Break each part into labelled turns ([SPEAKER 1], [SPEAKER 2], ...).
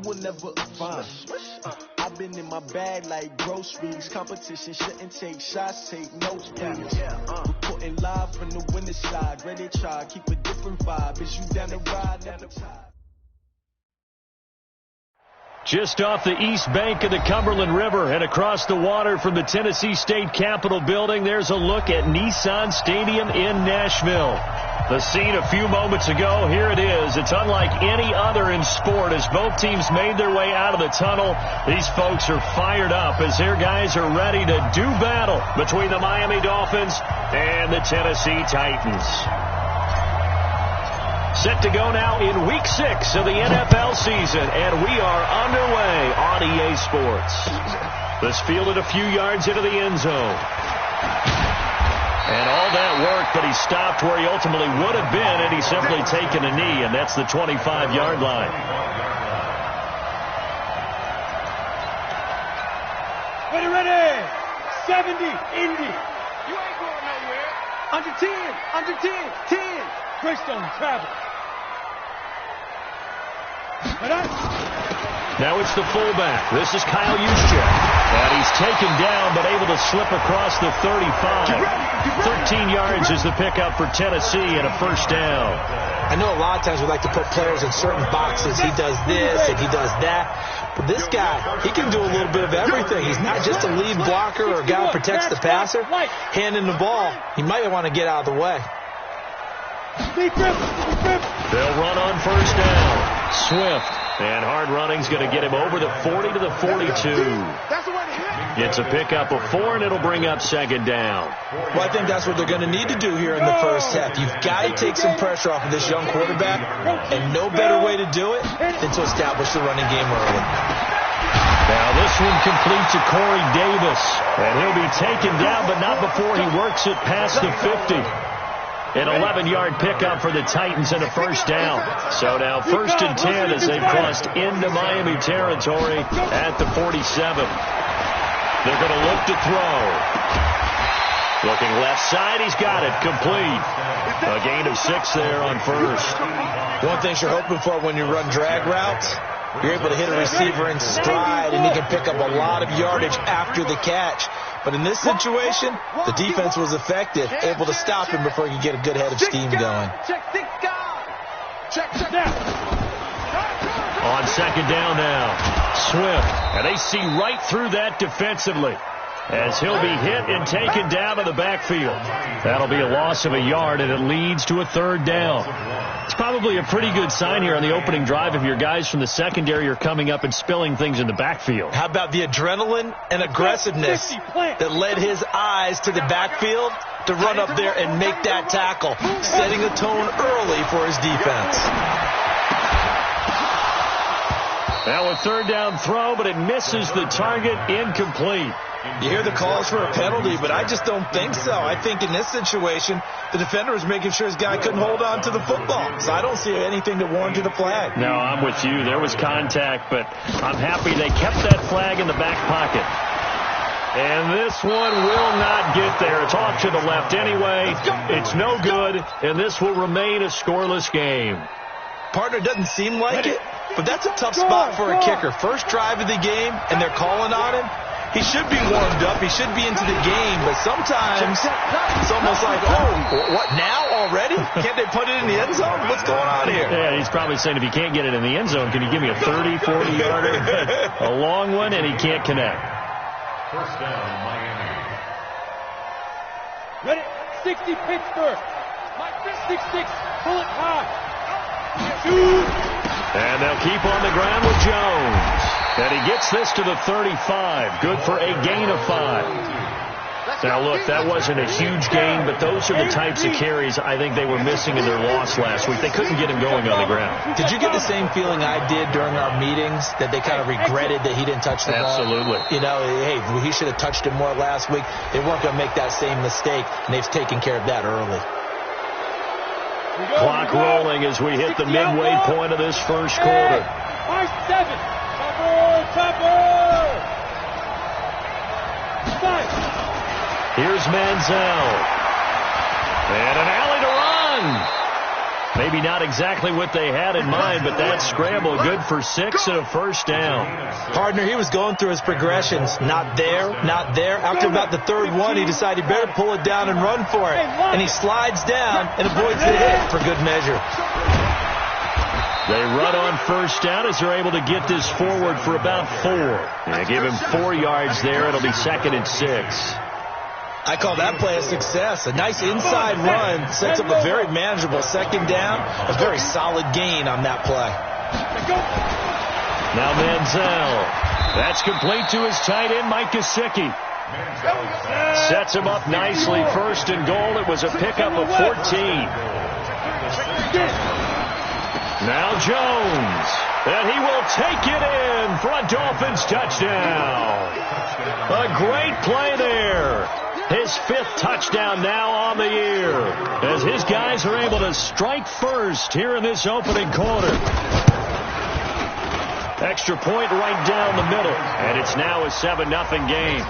[SPEAKER 1] will never find. I've been in my bag like groceries. Competition shouldn't take shots, take notes, please. Reporting live from the winning side. Ready to try, keep a different vibe. Is you down the ride, never tired?
[SPEAKER 2] Just off the east bank of the Cumberland River and across the water from the Tennessee State Capitol building, there's a look at Nissan Stadium in Nashville. The scene a few moments ago, here it is. It's unlike any other in sport as both teams made their way out of the tunnel. These folks are fired up as their guys are ready to do battle between the Miami Dolphins and the Tennessee Titans. Set to go now in Week 6 of the NFL season, and we are underway on EA Sports. This fielded a few yards into the end zone. And all that work, but he stopped where he ultimately would have been had he simply taken a knee, and that's the 25-yard line.
[SPEAKER 3] Ready. 70, Indy. You ain't going nowhere. Under 10, 10. Greystone travel.
[SPEAKER 2] Now it's the fullback. This is Kyle Juszczyk. And he's taken down but able to slip across the 35. 13 yards is the pickup for Tennessee and a first down.
[SPEAKER 4] I know a lot of times we like to put players in certain boxes. He does this and he does that. But this guy, he can do a little bit of everything. He's not just a lead blocker or a guy who protects the passer. Handing the ball, he might want to get out of the way.
[SPEAKER 2] They'll run on first down. Swift. And hard running's going to get him over the 40 to the 42. It's a pickup of 4, and it'll bring up second down.
[SPEAKER 4] Well, I think that's what they're going to need to do here in the first half. You've got to take some pressure off of this young quarterback, and no better way to do it than to establish the running game early.
[SPEAKER 2] Now this one complete to Corey Davis, and he'll be taken down, but not before he works it past the 50. An 11-yard pickup for the Titans and a first down. So now 1st and 10 as they've crossed into Miami territory at the 47. They're going to look to throw. Looking left side, he's got it. Complete. A gain of 6 there on first.
[SPEAKER 4] One thing you're hoping for when you run drag routes, you're able to hit a receiver in stride, and he can pick up a lot of yardage after the catch. But in this situation, the defense was effective, able to stop him before he could get a good head of steam going.
[SPEAKER 2] On second down now, Swift. And they see right through that defensively as he'll be hit and taken down to the backfield. That'll be a loss of a yard, and it leads to a third down. It's probably a pretty good sign here on the opening drive if your guys from the secondary are coming up and spilling things in the backfield.
[SPEAKER 4] How about the adrenaline and aggressiveness that led his eyes to the backfield to run up there and make that tackle, setting a tone early for his defense.
[SPEAKER 2] Now a third down throw, but it misses the target, incomplete.
[SPEAKER 4] You hear the calls for a penalty, but I just don't think so. I think in this situation, the defender was making sure his guy couldn't hold on to the football. So I don't see anything to warrant the flag.
[SPEAKER 2] No, I'm with you. There was contact, but I'm happy they kept that flag in the back pocket. And this one will not get there. It's off to the left anyway. It's no good, and this will remain a scoreless game.
[SPEAKER 4] Partner, doesn't seem like it, but that's a tough spot for a kicker. First drive of the game, and they're calling on him. He should be warmed up. He should be into the game. But sometimes it's almost like, oh, what, now already? Can't they put it in the end zone? What's going on here?
[SPEAKER 2] Yeah, he's probably saying if he can't get it in the end zone, can you give me a 30, 40-yarder? A long one, and he can't connect.
[SPEAKER 3] First down, Miami. Ready? 60 Pittsburgh. 66. Pull it high. Shoot.
[SPEAKER 2] And they'll keep on the ground with Jones. And he gets this to the 35. Good for a gain of 5. Now, look, that wasn't a huge gain, but those are the types of carries I think they were missing in their loss last week. They couldn't get him going on the ground.
[SPEAKER 4] Did you get the same feeling I did during our meetings, that they kind of regretted that he didn't touch the ball?
[SPEAKER 2] Absolutely.
[SPEAKER 4] You know, hey, he should have touched it more last week. They weren't going to make that same mistake, and they've taken care of that early.
[SPEAKER 2] Clock rolling as we hit the midway point of this first quarter.
[SPEAKER 3] 5-7. Topper. Five.
[SPEAKER 2] Here's Manziel. And an alley to run. Maybe not exactly what they had in mind, but that scramble good for 6 and a first down.
[SPEAKER 4] Partner, he was going through his progressions. Not there, not there. After about the third one, he decided he better pull it down and run for it. And he slides down and avoids the hit for good measure.
[SPEAKER 2] They run on first down as they're able to get this forward for about 4. They give him 4 yards there. It'll be 2nd and 6.
[SPEAKER 4] I call that play a success. A nice inside run sets up a very manageable second down. A very solid gain on that play.
[SPEAKER 2] Now Manziel. That's complete to his tight end, Mike Gesicki. Sets him up nicely. 1st and goal. It was a pickup of 14. Now Jones. And he will take it in for a Dolphins touchdown. A great play there. His 5th touchdown now on the year as his guys are able to strike first here in this opening quarter. Extra point right down the middle, and it's now a 7-0 game.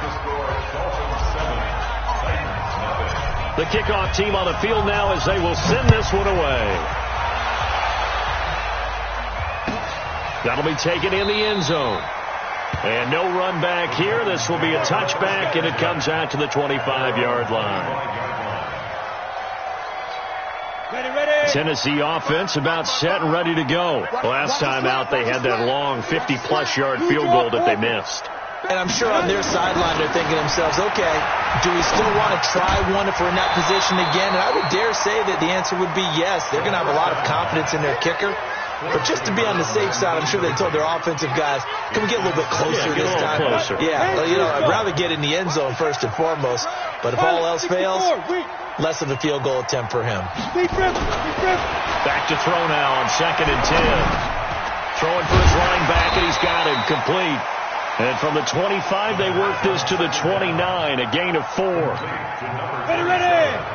[SPEAKER 2] The kickoff team on the field now as they will send this one away. That'll be taken in the end zone. And no run back here. This will be a touchback, and it comes out to the 25-yard line.
[SPEAKER 3] Ready.
[SPEAKER 2] Tennessee offense about set and ready to go. Last time out, they had that long 50-plus yard field goal that they missed.
[SPEAKER 4] And I'm sure on their sideline they're thinking to themselves, okay, do we still want to try one if we're in that position again? And I would dare say that the answer would be yes. They're going to have a lot of confidence in their kicker. But just to be on the safe side, I'm sure they told their offensive guys, can we get a little bit closer this time?
[SPEAKER 2] Closer.
[SPEAKER 4] Yeah, well, I'd rather get in the end zone first and foremost. But if all else fails, less of a field goal attempt for him.
[SPEAKER 2] Back to throw now on 2nd and 10. Throwing for his running back, and he's got him complete. And from the 25, they work this to the 29, a gain of 4.
[SPEAKER 3] Ready.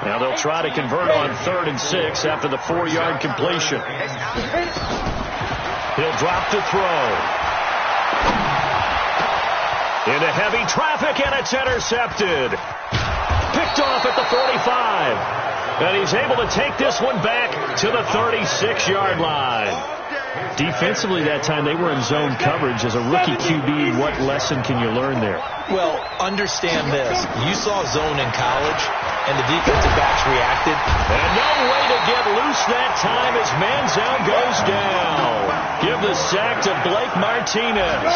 [SPEAKER 2] Now they'll try to convert on 3rd and 6 after the 4-yard completion. He'll drop to throw. Into heavy traffic, and it's intercepted. Picked off at the 45. And he's able to take this one back to the 36-yard line. Defensively that time, they were in zone coverage. As a rookie QB, what lesson can you learn there?
[SPEAKER 4] Well, understand this. You saw zone in college, and the defensive backs reacted.
[SPEAKER 2] And no way to get loose that time as Manziel goes down. Give the sack to Blake Martinez.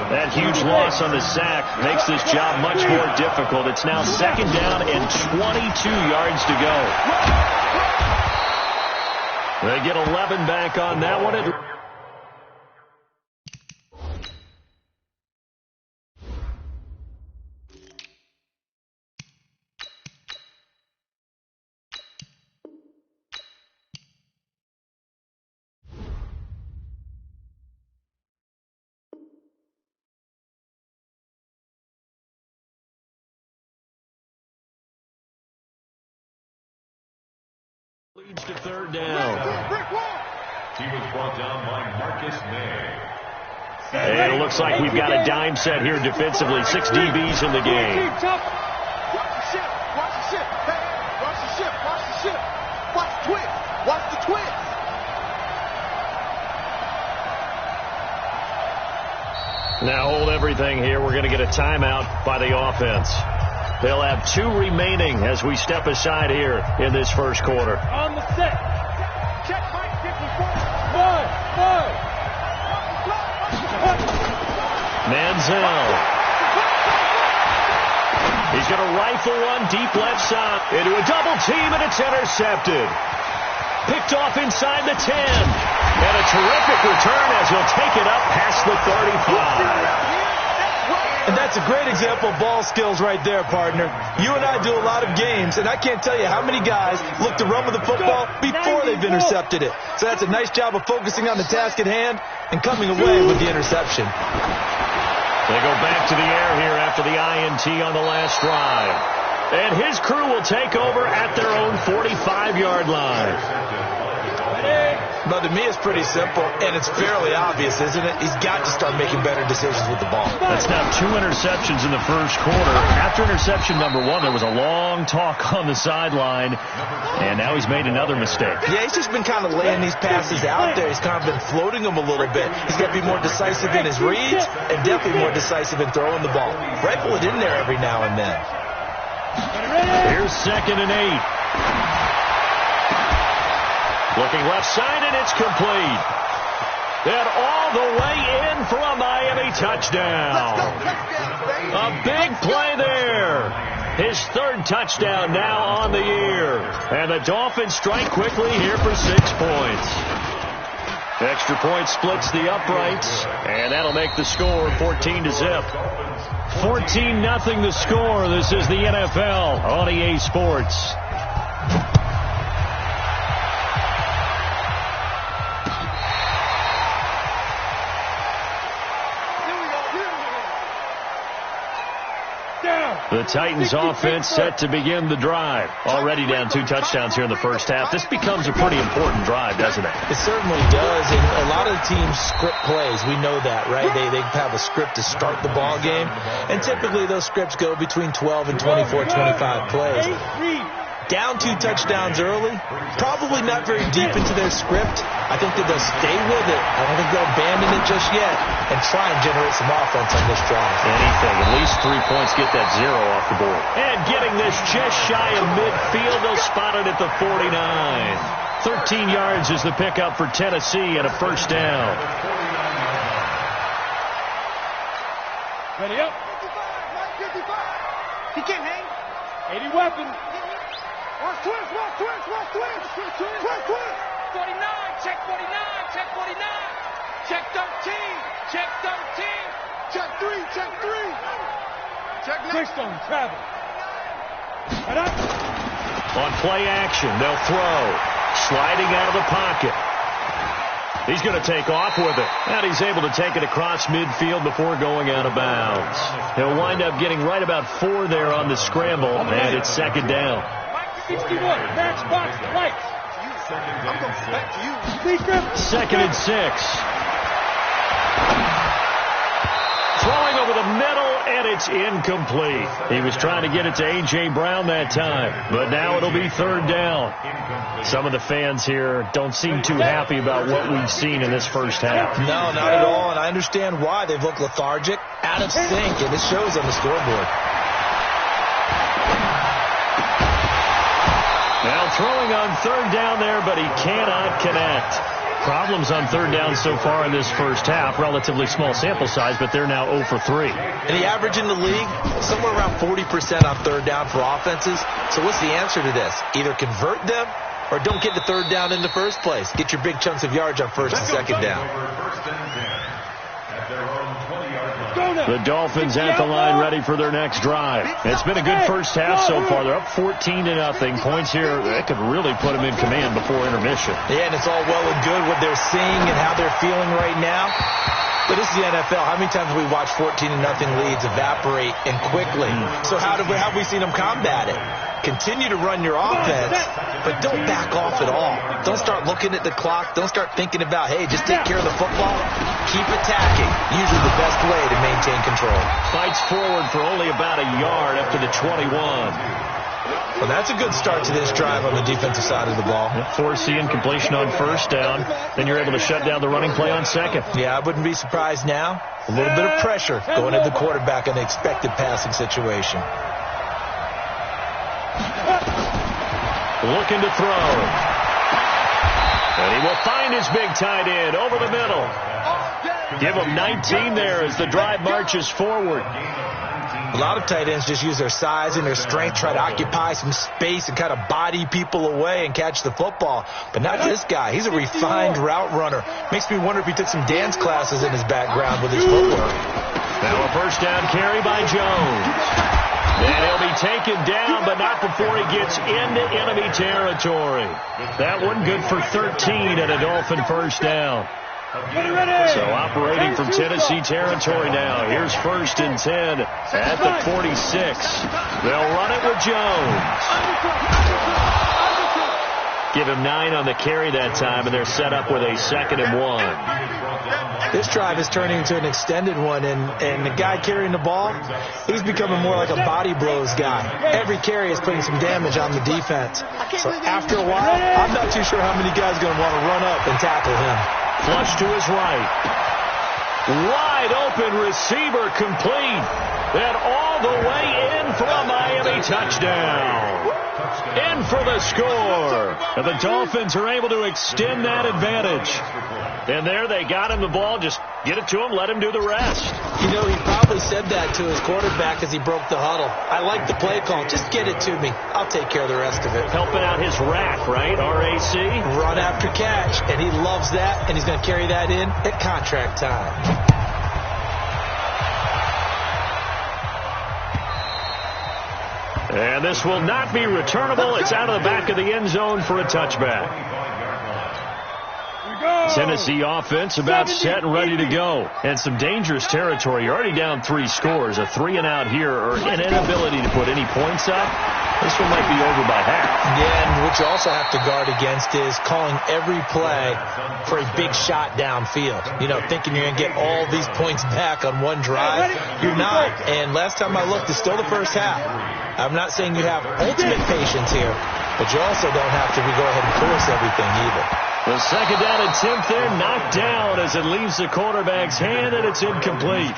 [SPEAKER 2] That huge loss on the sack makes this job much more difficult. It's now 2nd down and 22 yards to go. They get 11 back on that one. Leads to 3rd down.
[SPEAKER 3] He was brought down by Marcus May.
[SPEAKER 2] And it looks like we've got a dime set here defensively. 6 DBs in the game.
[SPEAKER 5] Watch the ship. Watch the ship. Hey, watch the ship. Watch the ship. Watch the twist. Watch the twist.
[SPEAKER 2] Now hold everything here. We're going to get a timeout by the offense. They'll have 2 remaining as we step aside here in this first quarter.
[SPEAKER 3] On the set.
[SPEAKER 5] Check Mike. Get the
[SPEAKER 3] Five.
[SPEAKER 2] Manziel. He's going to rifle one deep left side into a double team, and it's intercepted. Picked off inside the 10. And a terrific return as he'll take it up past the 35.
[SPEAKER 4] And that's a great example of ball skills right there, partner. You and I do a lot of games, and I can't tell you how many guys look to run with the football before they've intercepted it. So that's a nice job of focusing on the task at hand and coming away with the interception.
[SPEAKER 2] They go back to the air here after the INT on the last drive. And his crew will take over at their own 45-yard line.
[SPEAKER 3] Ready.
[SPEAKER 4] But to me, it's pretty simple, and it's fairly obvious, isn't it? He's got to start making better decisions with the ball.
[SPEAKER 2] That's now 2 interceptions in the first quarter. After interception number 1, there was a long talk on the sideline, and now he's made another mistake.
[SPEAKER 4] Yeah, he's just been kind of laying these passes out there. He's kind of been floating them a little bit. He's got to be more decisive in his reads and definitely more decisive in throwing the ball. Rifle it in there every now and then.
[SPEAKER 2] Here's 2nd and 8. Looking left side, and it's complete. And all the way in for a Miami touchdown. A big play there. His 3rd touchdown now on the year. And the Dolphins strike quickly here for 6 points. Extra point splits the uprights, and that'll make the score 14-0. 14-0 the score. This is the NFL on EA Sports. The Titans offense set to begin the drive. Already down 2 touchdowns here in the first half. This becomes a pretty important drive, doesn't it?
[SPEAKER 4] It certainly does. And a lot of the teams script plays. We know that, right? They have a script to start the ball game. And typically those scripts go between 12 and 24, 25 plays. Down 2 touchdowns early. Probably not very deep into their script. I think that they'll stay with it. I don't think they'll abandon it just yet and try and generate some offense on this drive.
[SPEAKER 2] Anything. At least 3 points. Get that 0 off the board. And getting this just shy of midfield. They'll spot it at the 49. 13 yards is the pickup for Tennessee and a first down.
[SPEAKER 5] Ready up. 55. He can't hang. 80 weapon. Watch twist, watch twist, watch twist. Twist, twist. 49, check 49, check 49. Check 13, check 13. Check 3, check 3. Check Greystone, travel. Head up.
[SPEAKER 2] On play action, they'll throw. Sliding out of the pocket. He's going to take off with it. And he's able to take it across midfield before going out of bounds. He'll wind up getting right about 4 there on the scramble, and it's 2nd down.
[SPEAKER 5] 61, match box, lights. I'm going back to you.
[SPEAKER 2] 2nd and 6. Throwing over the middle, and it's incomplete. He was trying to get it to A.J. Brown that time, but now it'll be 3rd down. Some of the fans here don't seem too happy about what we've seen in this first half.
[SPEAKER 4] No, not at all, and I understand why. They've looked lethargic, out of sync, and it shows on the scoreboard.
[SPEAKER 2] Now throwing on 3rd down there, but he cannot connect. Problems on 3rd down so far in this first half. Relatively small sample size, but they're now 0 for 3.
[SPEAKER 4] And the average in the league, somewhere around 40% on 3rd down for offenses. So what's the answer to this? Either convert them or don't get to 3rd down in the first place. Get your big chunks of yards on 1st and 2nd down.
[SPEAKER 2] The Dolphins at the line ready for their next drive. It's been a good first half so far. They're up 14-0. Points here, that could really put them in command before intermission.
[SPEAKER 4] Yeah, and it's all well and good what they're seeing and how they're feeling right now. But this is the NFL. How many times have we watched 14-0 leads evaporate and quickly? So how have we seen them combat it? Continue to run your offense, but don't back off at all. Don't start looking at the clock. Don't start thinking about, hey, just take care of the football. Keep attacking. Usually the best way to maintain control.
[SPEAKER 2] Fights forward for only about a yard up to the 21.
[SPEAKER 4] Well, that's a good start to this drive on the defensive side of the ball.
[SPEAKER 2] Force incompletion on 1st down. Then you're able to shut down the running play on 2nd.
[SPEAKER 4] Yeah, I wouldn't be surprised now. A little bit of pressure going at the quarterback in the expected passing situation.
[SPEAKER 2] Looking to throw. And he will find his big tight end over the middle. Give him 19 there as the drive marches forward.
[SPEAKER 4] A lot of tight ends just use their size and their strength, try to occupy some space and kind of body people away and catch the football. But not this guy. He's a refined route runner. Makes me wonder if he took some dance classes in his background with his footwork.
[SPEAKER 2] Now a first down carry by Jones. And he'll be taken down, but not before he gets into enemy territory. That one good for 13 at a Dolphin first down. So operating from Tennessee territory now. Here's 1st and 10 at the 46. They'll run it with Jones. Give him 9 on the carry that time, and they're set up with a 2nd and 1.
[SPEAKER 4] This drive is turning into an extended one, and the guy carrying the ball, he's becoming more like a body blows guy. Every carry is putting some damage on the defense. So after a while, I'm not too sure how many guys are going to want to run up and tackle him.
[SPEAKER 2] Flush to his right. Wide open receiver complete. And all the way in for a Miami touchdown. In for the score. And the Dolphins are able to extend that advantage. And there they got him the ball. Just get it to him, let him do the rest.
[SPEAKER 4] You know, he probably said that to his quarterback as he broke the huddle. I like the play call. Just get it to me. I'll take care of the rest of it.
[SPEAKER 2] Helping out his RAC, right? R-A-C?
[SPEAKER 4] Run after catch. And he loves that, and he's going to carry that in at contract time.
[SPEAKER 2] And this will not be returnable. It's out of the back of the end zone for a touchback. Tennessee offense about set and ready to go. And some dangerous territory. You're already down 3 scores. A 3-and-out here or an inability to put any points up. This one might be over by half.
[SPEAKER 4] Yeah, and what you also have to guard against is calling every play for a big shot downfield. You know, thinking you're going to get all these points back on one drive. You're not. And last time I looked, it's still the first half. I'm not saying you have ultimate patience here, but you also don't have to go ahead and force everything either.
[SPEAKER 2] The 2nd down and 10th there, knocked down as it leaves the quarterback's hand, and it's incomplete.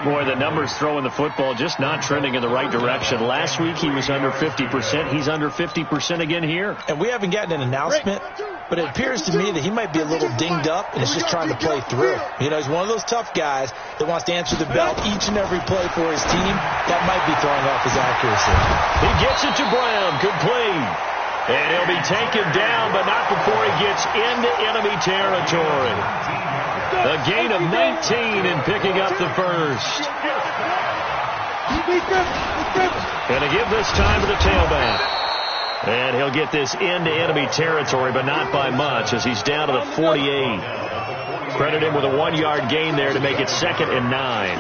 [SPEAKER 2] Boy, the numbers throwing the football just not trending in the right direction. Last week he was under 50%. He's under 50% again here.
[SPEAKER 4] And we haven't gotten an announcement, but it appears to me that he might be a little dinged up and is just trying to play through. You know, he's one of those tough guys that wants to answer the bell each and every play for his team. That might be throwing off his accuracy.
[SPEAKER 2] He gets it to Brown, complete. And he'll be taken down, but not before he gets into enemy territory. A gain of 19 in picking up the first. And to give this time to the tailback. And he'll get this into enemy territory, but not by much as he's down to the 48. Credit him with a 1-yard gain there to make it 2nd and 9.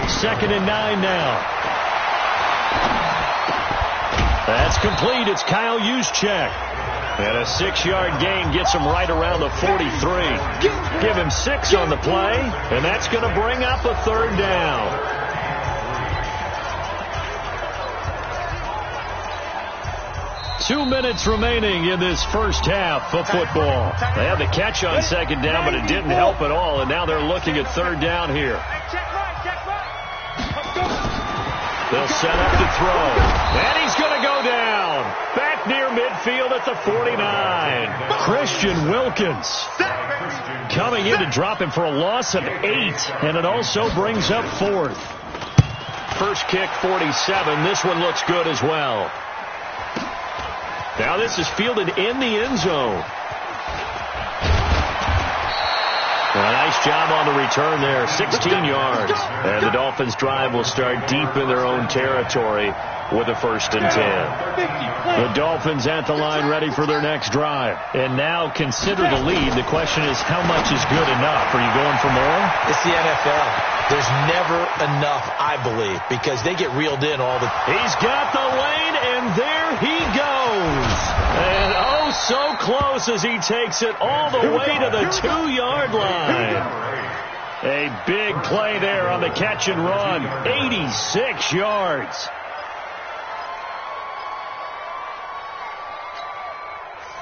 [SPEAKER 2] 2nd and 9 now. That's complete. It's Kyle Juszczyk. And a 6-yard gain gets him right around the 43. Give him 6 on the play, and that's going to bring up a 3rd down. Two minutes remaining in this first half of football. They had the catch on 2nd down, but it didn't help at all, and now they're looking at 3rd down here. They'll set up to throw. And he's going to go down. Back near midfield at the 49. Christian Wilkins coming in to drop him for a loss of 8. And it also brings up 4th. First kick, 47. This one looks good as well. Now this is fielded in the end zone. A nice job on the return there, 16 yards. And the Dolphins' drive will start deep in their own territory with a 1st and 10. The Dolphins at the line ready for their next drive. And now consider the lead. The question is, how much is good enough? Are you going for more?
[SPEAKER 4] It's the NFL. There's never enough, I believe, because they get reeled in all the time.
[SPEAKER 2] He's got the lane, and there he goes. And oh, so close as he takes it all the way to the 2-yard line. A big play there on the catch and run. 86 yards.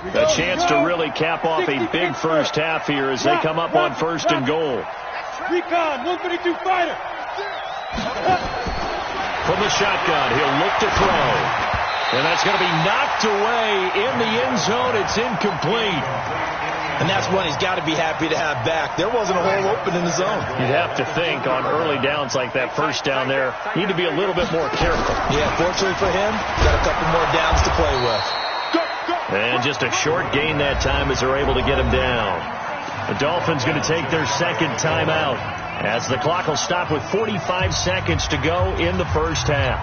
[SPEAKER 2] A chance to really cap off a big first half here as they come up on 1st and goal.
[SPEAKER 5] Recon, 152 fighter.
[SPEAKER 2] From the shotgun, he'll look to throw. And that's going to be knocked away in the end zone. It's incomplete.
[SPEAKER 4] And that's one he's got to be happy to have back. There wasn't a hole open in the zone.
[SPEAKER 2] You'd have to think on early downs like that first down there, need to be a little bit more careful.
[SPEAKER 4] Yeah, fortunately for him, got a couple more downs to play with.
[SPEAKER 2] And just a short gain that time as they're able to get him down. The Dolphins going to take their 2nd timeout as the clock will stop with 45 seconds to go in the first half.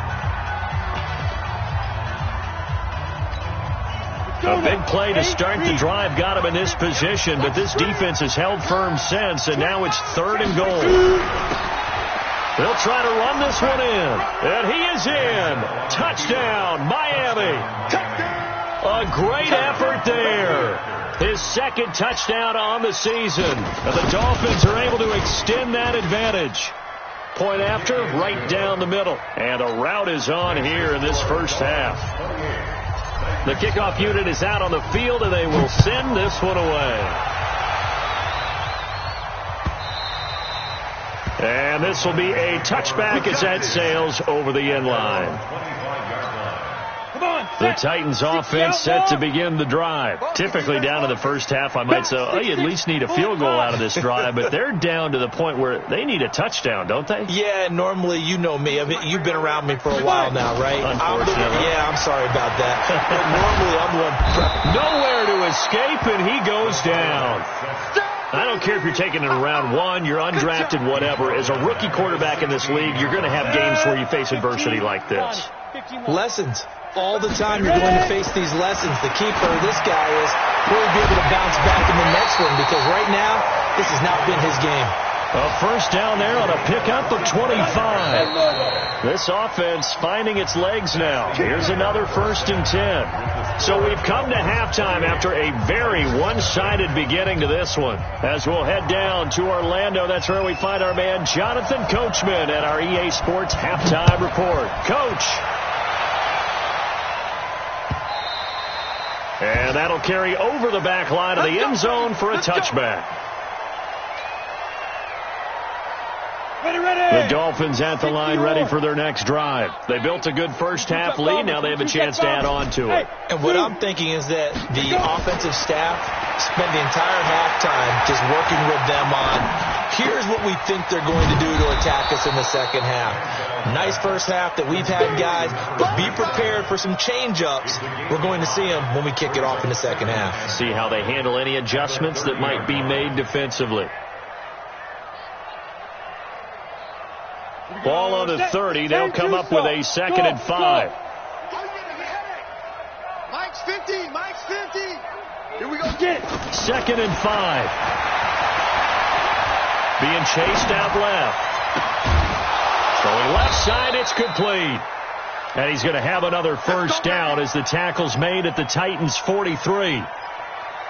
[SPEAKER 2] A big play to start the drive got him in this position, but this defense has held firm since, and now it's 3rd and goal. They'll try to run this one in. And he is in. Touchdown, Miami. A great effort there. His second touchdown on the season. And the Dolphins are able to extend that advantage. Point after, right down the middle. And a rout is on here in this first half. The kickoff unit is out on the field, and they will send this one away. And this will be a touchback as that sails over the end line. The Titans offense set to begin the drive. Typically down to the first half, I might say, oh, you at least need a field goal out of this drive, but they're down to the point where they need a touchdown, don't they?
[SPEAKER 4] Yeah, normally, you know me. I mean, you've been around me for a while now, right?
[SPEAKER 2] Unfortunately.
[SPEAKER 4] I'm sorry about that. But normally, I'm the one.
[SPEAKER 2] Nowhere to escape, and he goes down. I don't care if you're taking it in round one, you're undrafted, whatever. As a rookie quarterback in this league, you're going to have games where you face adversity like this.
[SPEAKER 4] Lessons. All the time you're going to face these lessons. The key for this guy is will he be able to bounce back in the next one, because right now, this has not been his game.
[SPEAKER 2] A first down there on a pickup of 25. This offense finding its legs now. Here's another 1st and 10. So we've come to halftime after a very one-sided beginning to this one. As we'll head down to Orlando, that's where we find our man Jonathan Coachman at our EA Sports Halftime Report. Coach. And that'll carry over the back line of the end zone for a touchback. The Dolphins at the line ready for their next drive. They built a good first half lead. Now they have a chance to add on to it.
[SPEAKER 4] And what I'm thinking is that the offensive staff spent the entire halftime just working with them on, here's what we think they're going to do to attack us in the second half. Nice first half that we've had, guys, but be prepared for some change-ups. We're going to see them when we kick it off in the second half.
[SPEAKER 2] See how they handle any adjustments that might be made defensively. Ball on the 30. They'll come up with a 2nd and 5.
[SPEAKER 5] Mike's 50. Mike's 50. Here we go. Get it.
[SPEAKER 2] 2nd and 5. Being chased out left. Going left side, it's complete. And he's going to have another first down as the tackle's made at the Titans' 43.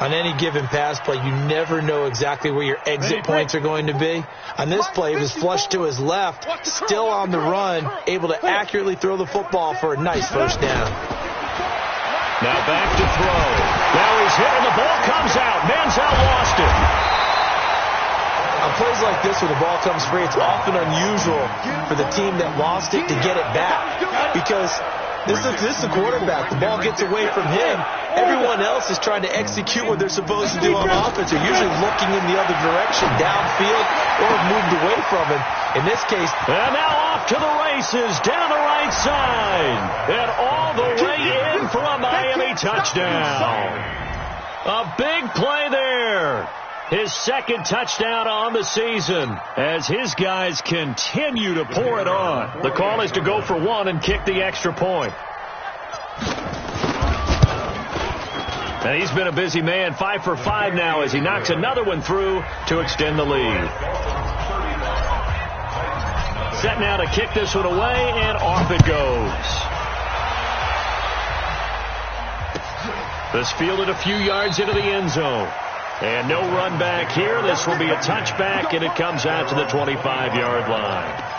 [SPEAKER 4] On any given pass play, you never know exactly where your exit points are going to be. On this play, it was flushed to his left, still on the run, able to accurately throw the football for a nice first down.
[SPEAKER 2] Now back to throw. Now he's hit and the ball comes out. Manziel lost it.
[SPEAKER 4] On plays like this, when the ball comes free, it's often unusual for the team that lost it to get it back, because this is the quarterback. The ball gets away from him. Everyone else is trying to execute what they're supposed to do on offense. They're usually looking in the other direction, downfield, or moved away from him. In this case,
[SPEAKER 2] and now off to the races, down the right side, and all the way in for a Miami touchdown. A big play there. His 2nd touchdown on the season as his guys continue to pour it on. The call is to go for 1 and kick the extra point. And he's been a busy man, 5 for 5 now as he knocks another one through to extend the lead. Set now to kick this one away, and off it goes. This fielded a few yards into the end zone. And no run back here. This will be a touchback, and it comes out to the 25-yard line.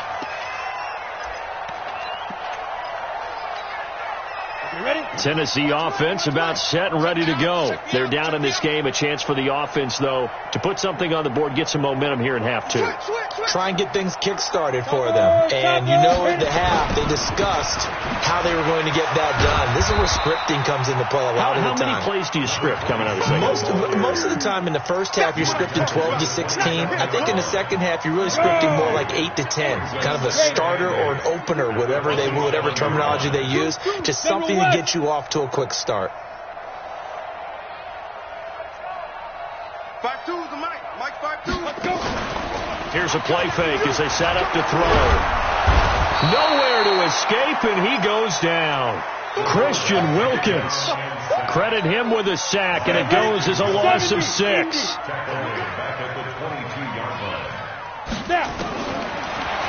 [SPEAKER 2] Tennessee offense about set and ready to go. They're down in this game. A chance for the offense, though, to put something on the board, get some momentum here in half 2.
[SPEAKER 4] Try and get things kick-started for them. And you know at the half, they discussed how they were going to get that done. This is where scripting comes into play a lot of the time.
[SPEAKER 2] How many plays do you script coming out of the second?
[SPEAKER 4] Most of the time in the first half, you're scripting 12 to 16. I think in the second half, you're really scripting more like 8 to 10. Kind of a starter or an opener, whatever terminology they use. Just something to get you off to a quick start.
[SPEAKER 5] 5-2 is the Mike. Mike 5-2. Let's go.
[SPEAKER 2] Here's a play fake as they set up to throw. Nowhere to escape, and he goes down. Christian Wilkins. Credit him with a sack, and it goes as a loss of 6.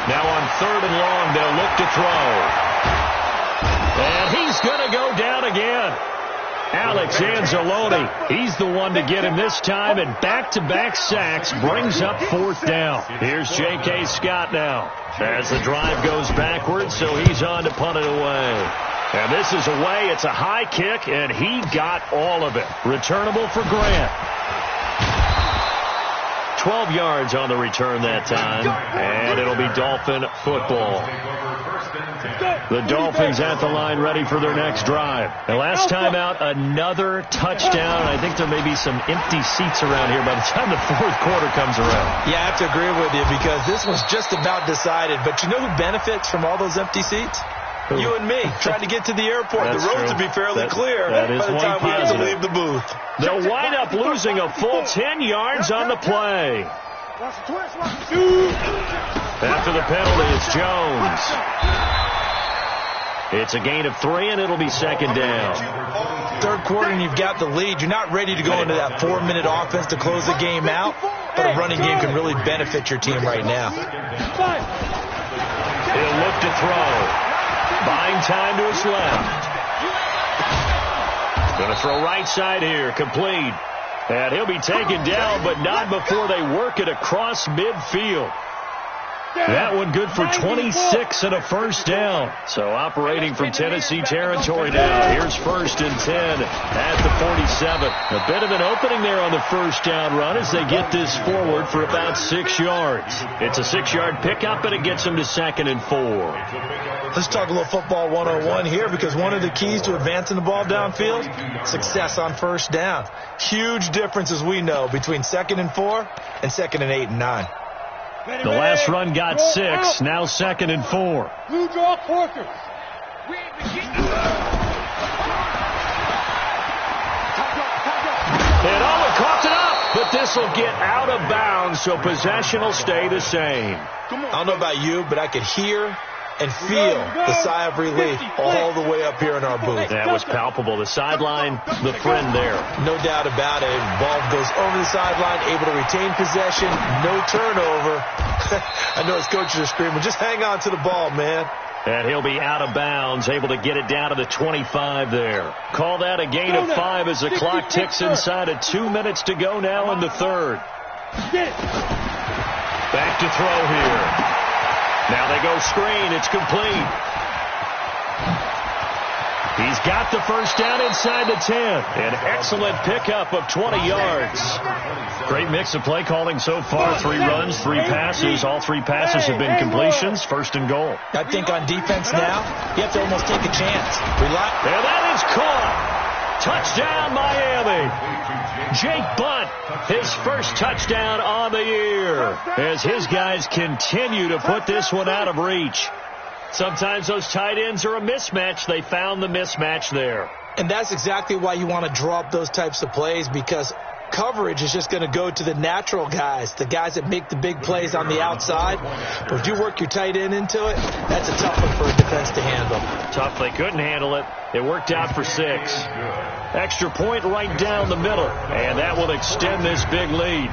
[SPEAKER 2] Now on 3rd and long, they'll look to throw. And he's going to go down again. Alex Anzalone, he's the one to get him this time, and back-to-back sacks brings up 4th down. Here's J.K. Scott now as the drive goes backwards, so he's on to punt it away. And this is away. It's a high kick, and he got all of it. Returnable for Grant. 12 yards on the return that time, and it'll be Dolphin football. The Dolphins at the line ready for their next drive. And last time out, another touchdown. I think there may be some empty seats around here by the time the 4th quarter comes around.
[SPEAKER 4] Yeah, I have to agree with you because this one's just about decided. But you know who benefits from all those empty seats? Who? You and me, trying to get to the airport. The roads will be fairly clear by the time we have to leave the booth.
[SPEAKER 2] They'll wind up losing a full 10 yards on the play. After the penalty, it's Jones. It's a gain of 3, and it'll be 2nd down.
[SPEAKER 4] 3rd quarter, and you've got the lead. You're not ready to go into that 4-minute offense to close the game out, but a running game can really benefit your team right now.
[SPEAKER 2] He'll look to throw. Buying time to his left. Going to throw right side here. Complete. And he'll be taken down, but not before they work it across midfield. That one good for 26 and a 1st down. So operating from Tennessee territory now. Here's 1st and 10 at the 47. A bit of an opening there on the 1st down run as they get this forward for about 6 yards. It's a 6-yard pickup, and it gets them to 2nd and 4.
[SPEAKER 4] Let's talk a little football 101 here because one of the keys to advancing the ball downfield, success on 1st down. Huge difference, as we know, between 2nd and 4 and 2nd and 8 and 9.
[SPEAKER 2] The last run got 6, now 2nd and 4.
[SPEAKER 5] Blue draw Porker.
[SPEAKER 2] And Owen coughed it up, but this will get out of bounds, so possession will stay the same.
[SPEAKER 4] I don't know about you, but I could hear and feel the sigh of relief all the way up here in our booth.
[SPEAKER 2] That was palpable. The sideline, the friend there.
[SPEAKER 4] No doubt about it. Ball goes over the sideline, able to retain possession, no turnover. I know his coaches are screaming, just hang on to the ball, man.
[SPEAKER 2] And he'll be out of bounds, able to get it down to the 25 there. Call that a gain of 5 as the clock ticks inside of 2 minutes to go now in the 3rd. Back to throw here. Now they go screen. It's complete. He's got the 1st down inside the 10. An excellent pickup of 20 yards. Great mix of play calling so far. 3 runs, 3 passes. All 3 passes have been completions. 1st and goal.
[SPEAKER 4] I think on defense now, you have to almost take a chance.
[SPEAKER 2] And that is caught. Touchdown, Miami. Jake Bunt, his 1st touchdown on the year, as his guys continue to put this one out of reach. Sometimes those tight ends are a mismatch. They found the mismatch there.
[SPEAKER 4] And that's exactly why you want to draw up those types of plays, because coverage is just going to go to the natural guys, the guys that make the big plays on the outside. But if you work your tight end into it, that's a tough one for a defense to handle.
[SPEAKER 2] Tough. They couldn't handle it. It worked out for 6. Extra point right down the middle, and that will extend this big lead.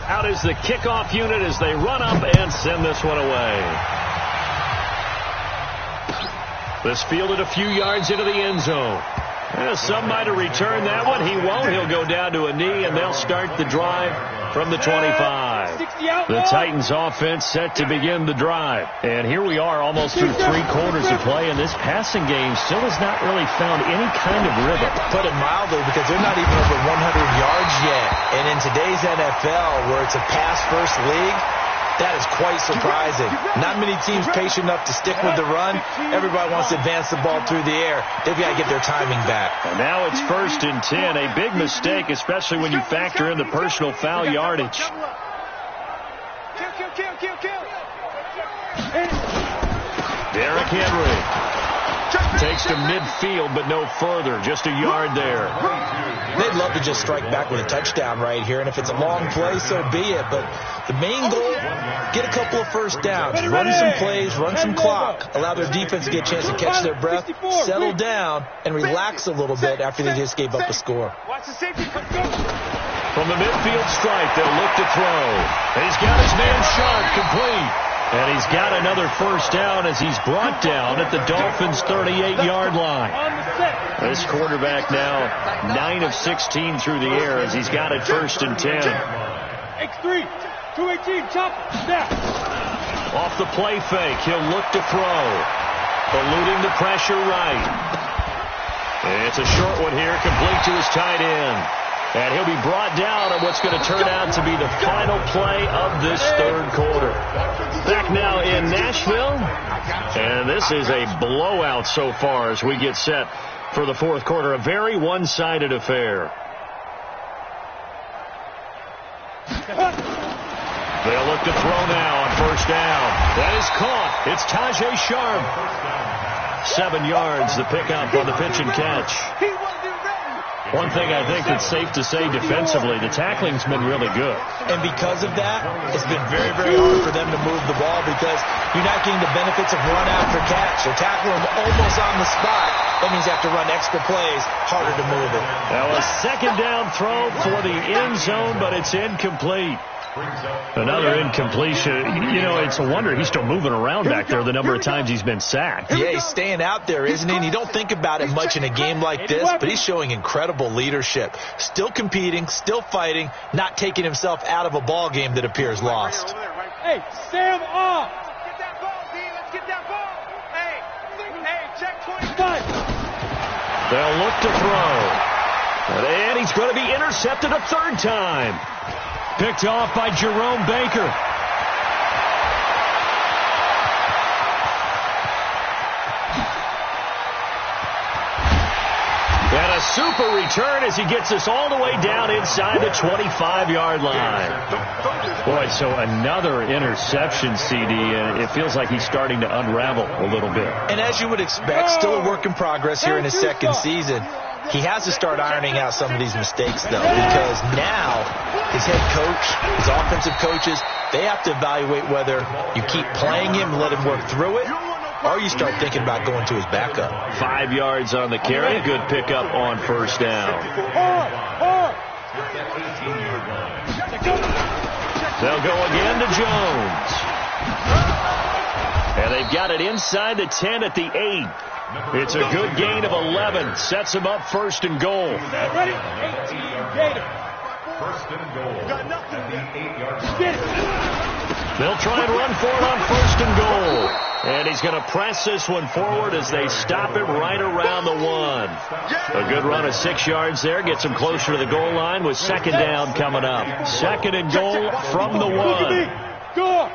[SPEAKER 2] Out is the kickoff unit as they run up and send this one away. This fielded a few yards into the end zone. Some might have returned that one. He won't. He'll go down to a knee, and they'll start the drive from the 25. The Titans offense set to begin the drive. And here we are almost through 3 quarters of play, and this passing game still has not really found any kind of rhythm.
[SPEAKER 4] Put it mildly, because they're not even over 100 yards yet. And in today's NFL, where it's a pass-first league, that is quite surprising. Not many teams patient enough to stick with the run. Everybody wants to advance the ball through the air. They've got to get their timing back.
[SPEAKER 2] And now it's 1st and 10. A big mistake, especially when you factor in the personal foul yardage. Derrick Henry takes to midfield, but no further. Just a yard there.
[SPEAKER 4] They'd love to just strike back with a touchdown right here, and if it's a long play, so be it. But the main goal, get a couple of 1st downs, run some plays, run some clock, allow their defense to get a chance to catch their breath, settle down, and relax a little bit after they just gave up a score.
[SPEAKER 5] Watch the safety.
[SPEAKER 2] From the midfield stripe, they'll look to throw. And he's got his man Sharp complete. And he's got another first down as he's brought down at the Dolphins' 38-yard line. This quarterback now 9 of 16 through the air as he's got it 1st and 10.
[SPEAKER 5] X3, 218, chop, snap.
[SPEAKER 2] Off the play fake, he'll look to throw. Eluding the pressure right. It's a short one here, complete to his tight end. And he'll be brought down on what's going to turn out to be the final play of this 3rd quarter. Back now in Nashville. And this is a blowout so far as we get set for the 4th quarter. A very one-sided affair. They'll look to throw now on 1st down. That is caught. It's Tajae Sharp. 7 yards, the pickup on the pitch and catch. One thing I think that's safe to say defensively, the tackling's been really good.
[SPEAKER 4] And because of that, it's been very, very hard for them to move the ball because you're not getting the benefits of run after catch. They're tackling them almost on the spot. That means you have to run extra plays, harder to move it.
[SPEAKER 2] Now a 2nd down throw for the end zone, but it's incomplete. Another incompletion. You know, it's a wonder he's still moving around back there the number of times he's been sacked.
[SPEAKER 4] Yeah, he's staying out there, isn't he? And you don't think about it much in a game like this, but he's showing incredible leadership. Still competing, still fighting, not taking himself out of a ball game that appears lost.
[SPEAKER 5] Hey, Sam off. Get that ball, D. Let's get that ball. Hey, check 25.
[SPEAKER 2] They'll look to throw. And he's going to be intercepted a 3rd time. Picked off by Jerome Baker. And a super return as he gets us all the way down inside the 25-yard line. Boy, so another interception, CD, and it feels like he's starting to unravel a little bit.
[SPEAKER 4] And as you would expect, still a work in progress here in his 2nd season. He has to start ironing out some of these mistakes, though, because now his head coach, his offensive coaches, they have to evaluate whether you keep playing him and let him work through it, or you start thinking about going to his backup.
[SPEAKER 2] 5 yards on the carry. Good pickup on 1st down. They'll go again to Jones. And they've got it inside the 10 at the 8. It's a good gain of 11. Sets him up 1st and goal.
[SPEAKER 5] Ready? 18, Gator.
[SPEAKER 3] 1st and goal. At the 8-yard line.
[SPEAKER 2] They'll try and run for it on 1st and goal. And he's going to press this one forward as they stop him right around the 1. A good run of 6 yards there. Gets him closer to the goal line with 2nd down coming up. 2nd and goal from the 1.
[SPEAKER 5] Go.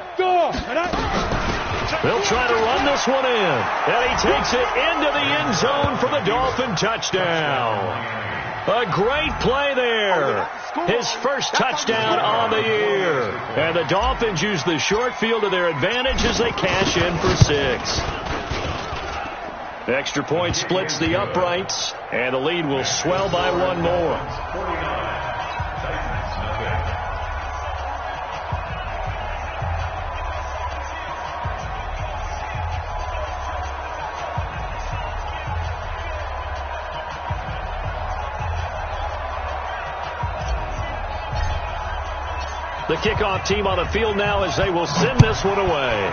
[SPEAKER 2] They'll try to run this one in. And he takes it into the end zone for the Dolphin touchdown. A great play there. His 1st touchdown on the year. And the Dolphins use the short field to their advantage as they cash in for 6. The extra point splits the uprights, and the lead will swell by 1 more. The kickoff team on the field now as they will send this one away.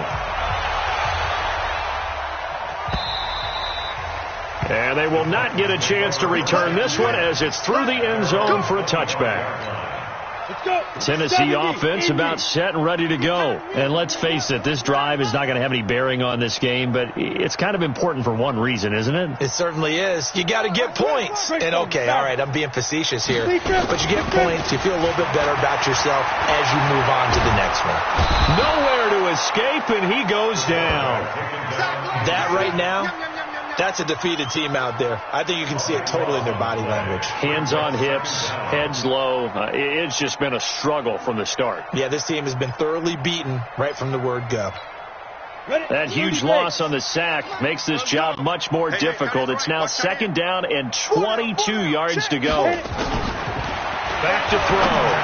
[SPEAKER 2] And they will not get a chance to return this one as it's through the end zone for a touchback. Tennessee offense about set and ready to go. And let's face it, this drive is not going to have any bearing on this game, but it's kind of important for one reason, isn't it?
[SPEAKER 4] It certainly is. You got to get points. And okay, all right, I'm being facetious here, but you get points, you feel a little bit better about yourself as you move on to the next one.
[SPEAKER 2] Nowhere to escape, and he goes down.
[SPEAKER 4] That right now, that's a defeated team out there. I think you can see it totally in their body language.
[SPEAKER 2] Hands on hips, heads low. It's just been a struggle from the start.
[SPEAKER 4] Yeah, this team has been thoroughly beaten right from the word go.
[SPEAKER 2] That huge loss on the sack makes this job much more difficult. It's now 2nd down and 22 yards to go. Back to throw.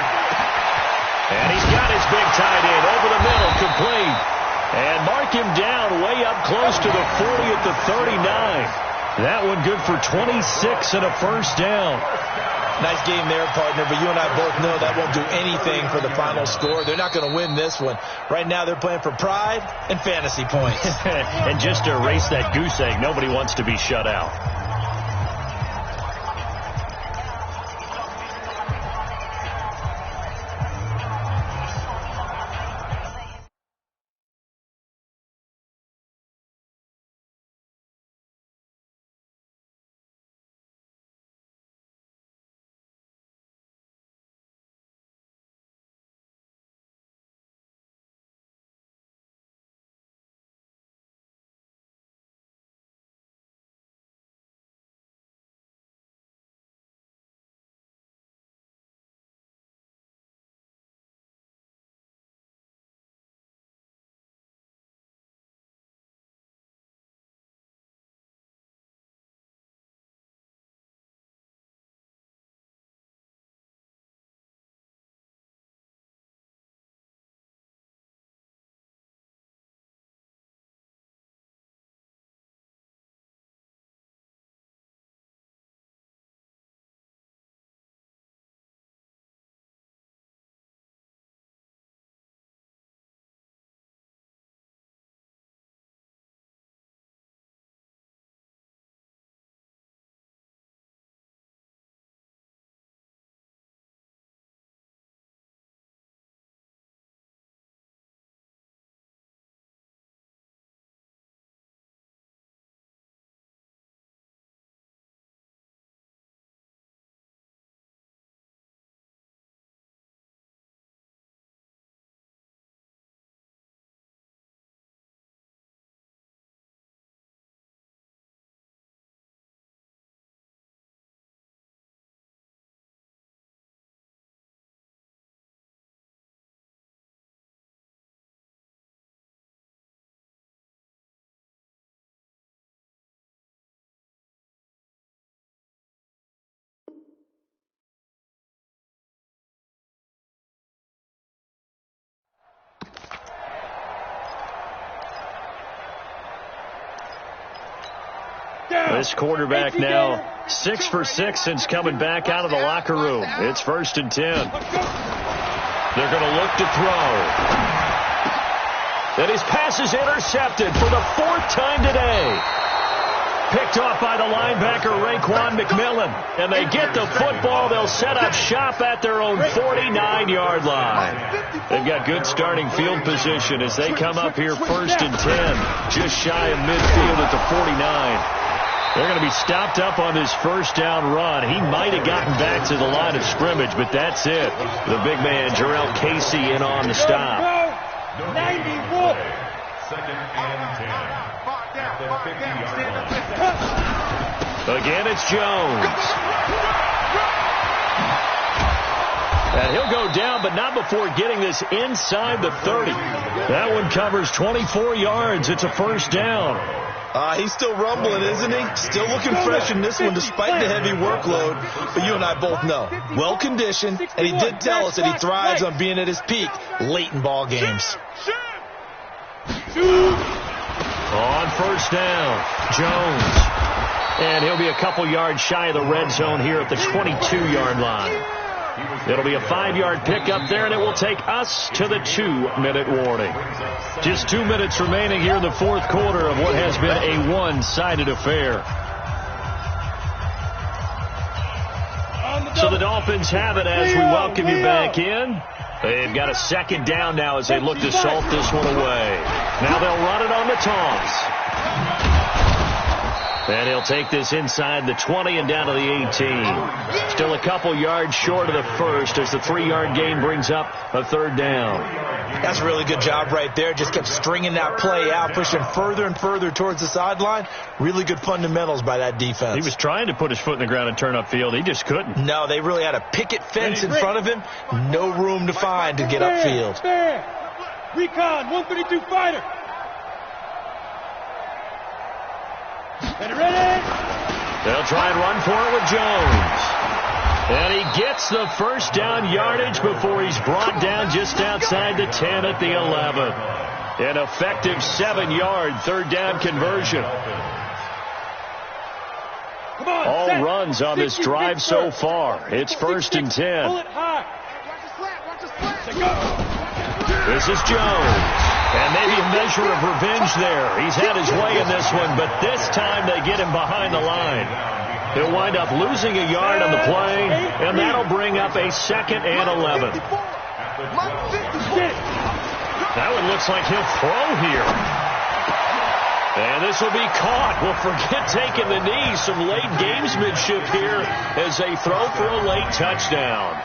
[SPEAKER 2] And he's got his big tight end over the middle, complete. And mark him down way up close to the 40 at the 39. That one good for 26 and a 1st down.
[SPEAKER 4] Nice game there, partner, but you and I both know that won't do anything for the final score. They're not going to win this one. Right now they're playing for pride and fantasy points.
[SPEAKER 2] And just to erase that goose egg, nobody wants to be shut out. This quarterback now 6 for 6 since coming back out of the locker room. It's 1st and 10. They're going to look to throw. And his pass is intercepted for the 4th time today. Picked off by the linebacker, Raekwon McMillan. And they get the football. They'll set up shop at their own 49-yard line. They've got good starting field position as they come up here 1st and 10. Just shy of midfield at the 49. They're going to be stopped up on this 1st down run. He might have gotten back to the line of scrimmage, but that's it. The big man, Jarrell Casey, in on the stop.
[SPEAKER 5] 91.
[SPEAKER 3] 2nd and 10. At the 50-yard line.
[SPEAKER 2] Again, it's Jones. And he'll go down, but not before getting this inside the 30. That one covers 24 yards. It's a 1st down.
[SPEAKER 4] He's still rumbling, isn't he? Still looking fresh in this one despite the heavy workload. But you and I both know, well-conditioned, and he did tell us that he thrives on being at his peak late in ball games.
[SPEAKER 2] On 1st down, Jones. And he'll be a couple yards shy of the red zone here at the 22-yard line. It'll be a 5-yard pickup there, and it will take us to the 2-minute warning. Just 2 minutes remaining here in the 4th quarter of what has been a one-sided affair. So the Dolphins have it as we welcome you back in. They've got a 2nd down now as they look to salt this one away. Now they'll run it on the toss. And he'll take this inside the 20 and down to the 18. Still a couple yards short of the 1st as the 3-yard gain brings up a 3rd down.
[SPEAKER 4] That's a really good job right there. Just kept stringing that play out, pushing further and further towards the sideline. Really good fundamentals by that defense.
[SPEAKER 2] He was trying to put his foot in the ground and turn upfield. He just couldn't.
[SPEAKER 4] No, they really had a picket fence in front of him. No room to find to get upfield.
[SPEAKER 5] Recon, 132 fighter. Ready?
[SPEAKER 2] They'll try and run for it with Jones. And he gets the 1st down yardage before he's brought down just outside the 10 at the 11. An effective 7-yard 3rd down conversion. All runs on this drive so far. It's 1st and 10. This is Jones. And maybe a measure of revenge there. He's had his way in this one, but this time they get him behind the line. He'll wind up losing a yard on the play, and that'll bring up a 2nd and 11. That one looks like he'll throw here. And this will be caught. Well, forget taking the knee. Some late gamesmanship here as they throw for a late touchdown.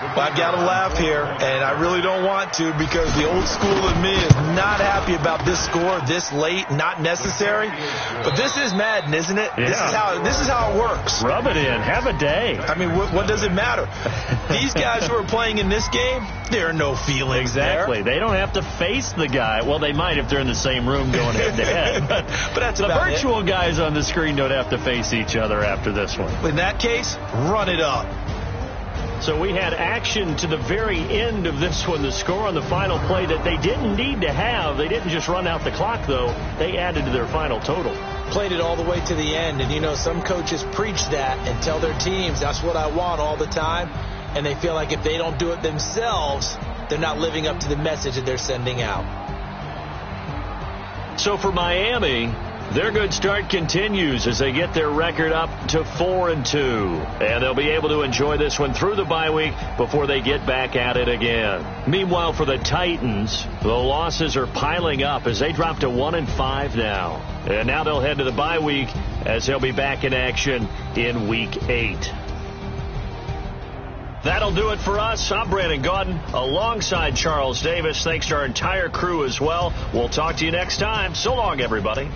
[SPEAKER 4] I've got to laugh here, and I really don't want to because the old school in me is not happy about this score this late, not necessary. But this is Madden, isn't it?
[SPEAKER 2] Yeah.
[SPEAKER 4] This is how it works.
[SPEAKER 2] Rub it in. Have a day.
[SPEAKER 4] I mean, what does it matter? These guys who are playing in this game, there are no feelings
[SPEAKER 2] Exactly.
[SPEAKER 4] there.
[SPEAKER 2] They don't have to face the guy. Well, they might if they're in the same room going head-to-head.
[SPEAKER 4] but that's
[SPEAKER 2] the
[SPEAKER 4] about
[SPEAKER 2] virtual guys on the screen don't have to face each other after this one.
[SPEAKER 4] In that case, run it up.
[SPEAKER 2] So we had action to the very end of this one. The score on the final play that they didn't need to have. They didn't just run out the clock, though. They added to their final total.
[SPEAKER 4] Played it all the way to the end. And, you know, some coaches preach that and tell their teams, that's what I want all the time. And they feel like if they don't do it themselves, they're not living up to the message that they're sending out.
[SPEAKER 2] So for Miami, their good start continues as they get their record up to 4-2. And they'll be able to enjoy this one through the bye week before they get back at it again. Meanwhile, for the Titans, the losses are piling up as they drop to 1-5 now. And now they'll head to the bye week as they'll be back in action in Week 8. That'll do it for us. I'm Brandon Gaudin alongside Charles Davis. Thanks to our entire crew as well. We'll talk to you next time. So long, everybody.